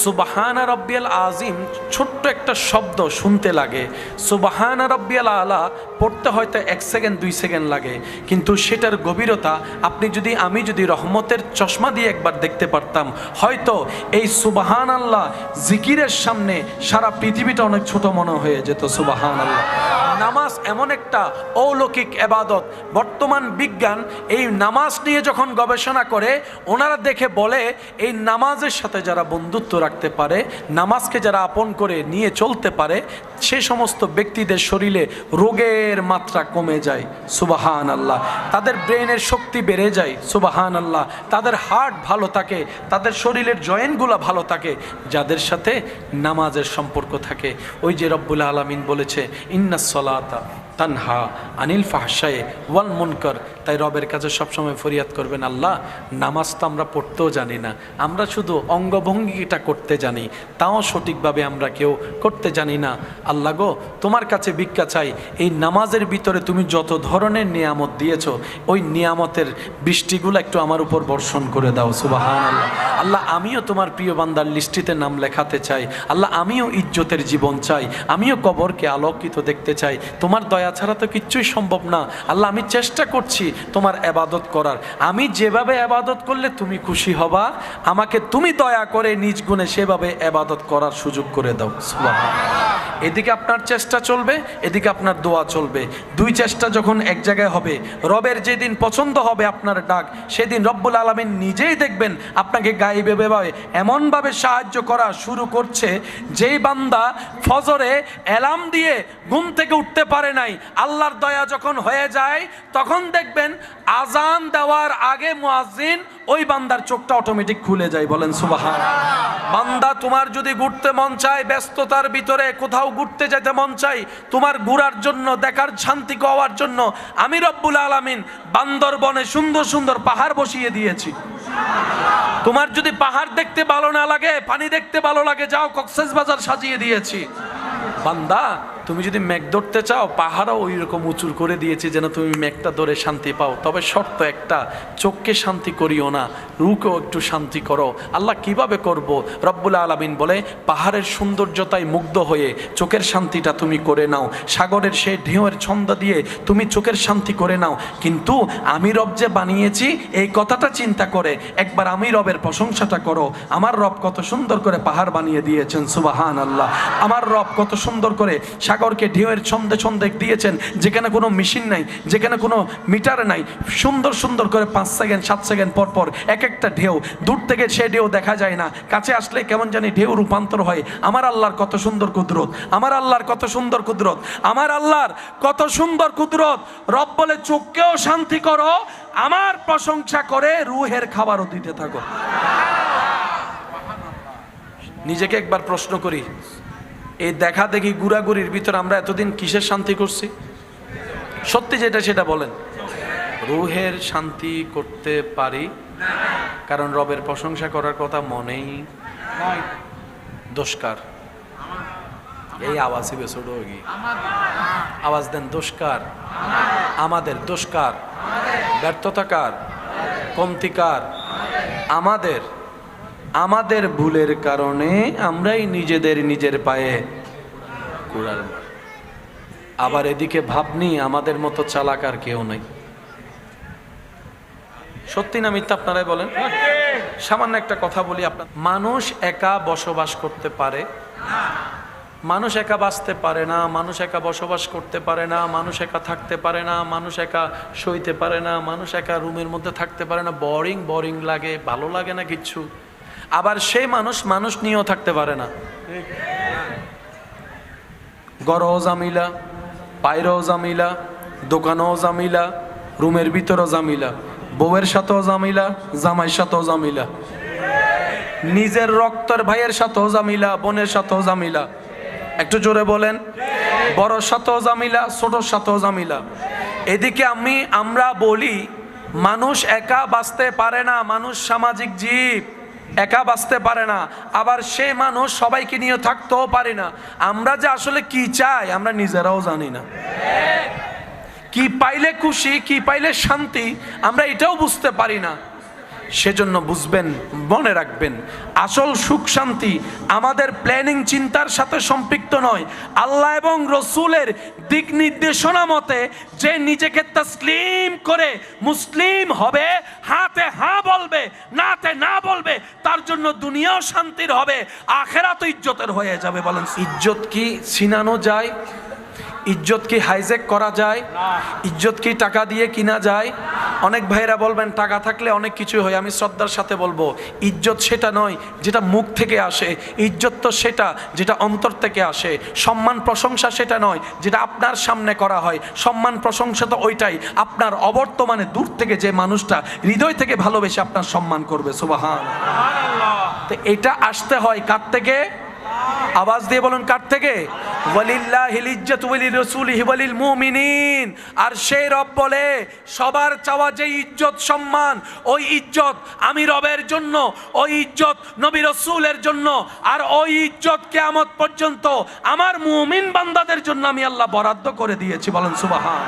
সুবহানা রব্বিয়াল আযীম ছোট্ট একটা শব্দ শুনতে লাগে, সুবহানা রব্বিয়াল আলা পড়তে হয়তো 1 সেকেন্ড 2 সেকেন্ড লাগে, কিন্তু সেটার গভীরতা আমি যদি রহমতের চশমা দিয়ে একবার দেখতে পারতাম, হয়তো এই সুবহানাল্লাহ জিকিরের সামনে সারা পৃথিবীটা অনেক ছোট মনে হয়ে যেত। সুবহানাল্লাহ। নামাজ এমন একটা অলৌকিক ইবাদত, বর্তমান বিজ্ঞান এই নামাজ নিয়ে যখন গবেষণা করে ওনারা দেখে বলে এই নামাজের সাথে যারা বন্ধুত্ব রাখতে পারে, নামাজকে যারা আপন করে নিয়ে চলতে পারে, সে সমস্ত ব্যক্তিদের শরীরে রোগের মাত্রা কমে যায়। সুবহানাল্লাহ। তাদের ব্রেনের শক্তি বেড়ে যায়। সুবহানাল্লাহ। তাদের হার্ট ভালো থাকে, তাদের শরীরের জয়েন্টগুলো ভালো থাকে যাদের সাথে নামাজের সম্পর্ক থাকে। ওই যে রব্বুল আলামিন বলেছে ইন্নাস সালাতা তানহা আনিল ফাহশায়ে ওয়াল মুনকার। তাই রবের কাছে সবসময় ফরিয়াদ করবেন, আল্লাহ নামাজ তো আমরা পড়তেও জানি না, আমরা শুধু অঙ্গভঙ্গিটা করতে জানি, তাও সঠিকভাবে আমরা কেউ করতে জানি না। আল্লাহ গো, তোমার কাছে ভিক্ষা চাই, এই নামাজের ভিতরে তুমি যত ধরনের নিয়ামত দিয়েছো ওই নিয়ামতের বৃষ্টিগুলো একটু আমার উপর বর্ষণ করে দাও। সুবহানাল্লাহ। আল্লাহ আমিও তোমার প্রিয় বান্দার লিস্টিতে নাম লেখাতে চাই। আল্লাহ আমিও ইজ্জতের জীবন চাই, আমিও কবরকে আলোকিত দেখতে চাই। তোমার দয়া ছাড়া তো কিচ্ছুই সম্ভব না। আল্লাহ আমি চেষ্টা করছি তোমার ইবাদত করার, আমি যেভাবে ইবাদত করলে তুমি খুশি হবা, আমাকে তুমি দয়া করে নিজ গুণে সেভাবে ইবাদত করার সুযোগ করে দাও। সুবহানাল্লাহ। এদিকে আপনার চেষ্টা চলবে, এদিকে আপনার দোয়া চলবে। দুই চেষ্টা যখন এক জায়গায় হবে, রবের যেদিন পছন্দ হবে আপনার ডাক, সেদিন রব্বুল আলামিন নিজেই দেখবেন আপনাকে গায়েবে ভাবে এমনভাবে সাহায্য করা শুরু করছে, যেই বান্দা ফজরে অ্যালার্ম দিয়ে ঘুম থেকে উঠতে পারে নাই, আল্লাহর দয়া যখন হয়ে যায় তখন দেখবেন আজান দেওয়ার আগে মুয়াজ্জিন ওই বান্দার চোখটা অটোমেটিক খুলে যায়। বলেন সুবহানাল্লাহ। বান্দা তোমার যদি ঘুরতে মন চায়, ব্যস্ততার ভিতরে কোথাও ঘুরতে যেতে মন চাই, তোমার ঘোরার জন্য, দেখার শান্তি পাওয়ার জন্য আমি রব্বুল আলামিন বান্দরবনে সুন্দর সুন্দর পাহাড় বসিয়ে দিয়েছি। তোমার যদি পাহাড় দেখতে ভালো না লাগে, পানি দেখতে ভালো লাগে, যাও কক্সবাজার সাজিয়ে দিয়েছি। বান্দা তুমি যদি মেঘ ধরতে চাও, পাহাড়ও ওই রকম উঁচু করে দিয়েছি যেন তুমি মেঘটা ধরে শান্তি পাও। তবে শর্ত একটা, চোখকে শান্তি করিও না, রুকেও একটু শান্তি করো। আল্লাহ কিভাবে করব? রব্বুল আলামিন বলে পাহাড়ের সৌন্দর্যতায় মুগ্ধ হয়ে চোখের শান্তিটা তুমি করে নাও, সাগরের সেই ঢেউয়ের ছন্দ দিয়ে তুমি চোখের শান্তি করে নাও। কিন্তু আমি রব যে বানিয়েছি এই কথাটা চিন্তা করে একবার আমি রবের প্রশংসাটা করো। আমার রব কত সুন্দর করে পাহাড় বানিয়ে দিয়েছেন। সুবহানাল্লাহ। আমার রব কত সুন্দর করে সাগরকে ঢেউয়ের ছন্দে ছন্দে দিয়েছেন, যেখানে কোনো মেশিন নাই, যেখানে কোনো মিটার নাই। সুন্দর সুন্দর করে 5 সেকেন্ড 7 সেকেন্ড পর পর এক একটা ঢেউ, দূর থেকে সে ঢেউ দেখা যায় না, কাছে আসলে কেমন জানি ঢেউ রূপান্তর হয়। আমার আল্লাহর কত সুন্দর কুদরত, আমার আল্লাহর কত সুন্দর কুদরত, আমার আল্লাহর কত সুন্দর কুদরত। রব বলে চোখকেও শান্তি করো, আমার প্রশংসা করে রুহের খাবারও দিতে থাকো। নিজেকে একবার প্রশ্ন করি, এই দেখা দেখি ঘুরাঘুরির ভিতর আমরা এতদিন কিসের শান্তি করছি? সত্যি যেটা সেটা বলেন। রুহের শান্তি করতে পারি, কারণ রবের প্রশংসা করার কথা মনেই নাই। দোষকার এই আওয়াজই বেসড় গিয়ে আওয়াজ দেন, দোষকার আমাদের, দোষকার ব্যর্থতাকার, কমতিকার আমাদের। আমাদের ভুলের কারণে আমরাই নিজের পায়ে কুড়াল। আবার এদিকে ভাবনি আমাদের মতো চালাক আর কেউ নাই। সত্যি না মিথ্যা আপনারাই বলেন? সামান্য একটা কথা বলি আপনার, মানুষ একা বসবাস করতে পারে, মানুষ একা বাঁচতে পারে না, মানুষ একা বসবাস করতে পারে না, মানুষ একা থাকতে পারে না, মানুষ একা সইতে পারে না, মানুষ একা রুমের মধ্যে থাকতে পারে না, বোরিং বোরিং লাগে, ভালো লাগে না কিচ্ছু। আবার সেই মানুষ নিয়েও থাকতে পারে না, ঘরও জামিলা, বাইরেও জামিলা, দোকানেও জামিলা, রুমের ভিতরেও জামিলা, বউয়ের সাথেও জামিলা, জামাইয়ের সাথেও জামিলা, নিজের রক্তের ভাইয়ের সাথেও জামিলা, বোনের সাথেও জামিলা। একটু জোরে বলেন। বড়র সাথেও জামিলা, ছোটর সাথেও জামিলা। এদিকে আমরা বলি মানুষ একা বাঁচতে পারে না, মানুষ সামাজিক জীব, একা বাঁচতে পারে না। আবার সে মানুষ সবাইকে নিয়ে থাকতেও পারে না। আমরা যে আসলে কি চাই আমরা নিজেরাও জানি না। কি পাইলে খুশি, কি পাইলে শান্তি, আমরা এটাও বুঝতে পারি না। সেজন্য বুঝবেন, মনে রাখবেন, আসল সুখ শান্তি আমাদের প্ল্যানিং চিন্তার সাথে সম্পৃক্ত নয়। আল্লাহ এবং রসুলের দিক নির্দেশনা মতে যে নিজেকে তসলিম করে মুসলিম হবে, হাতে হ্যাঁ বলবে, নাতে না বলবে, তার জন্য দুনিয়াও শান্তির হবে, আখেরাত ইজ্জতের হয়ে যাবে। বলেন, ইজ্জত কি ছিনানো যায়? ইজ্জত কি হাইজ্যাক করা যায়? ইজ্জত কি টাকা দিয়ে কিনা যায়? অনেক ভাইরা বলবেন টাকা থাকলে অনেক কিছু হয়। আমি শ্রদ্ধার সাথে বলবো, ইজ্জত সেটা নয় যেটা মুখ থেকে আসে, ইজ্জত তো সেটা যেটা অন্তর থেকে আসে। সম্মান প্রশংসা সেটা নয় যেটা আপনার সামনে করা হয়, সম্মান প্রশংসা তো ওইটাই আপনার অবর্তমানে দূর থেকে যে মানুষটা হৃদয় থেকে ভালোবেসে আপনার সম্মান করবে। সুবহানাল্লাহ। তো এটা আসতে হয় কার থেকে? আওয়াজ দিয়ে বলুন, কার থেকে? ওয়ালিল্লাহিল ইজ্জাতু ওয়ালিরাসূলিহি ওয়ালিল মুমিনিন। আর সেই রব বলে সবার চাওয়া যে ইজ্জত সম্মান, ওই ইজ্জত আমি রবের জন্য, ওই ইজ্জত নবী রাসূলের জন্য, আর ওই ইজ্জত কিয়ামত পর্যন্ত আমার মুমিন বান্দাদের জন্য আমি আল্লাহ বরাদ্দ করে দিয়েছি। বলেন সুবহান।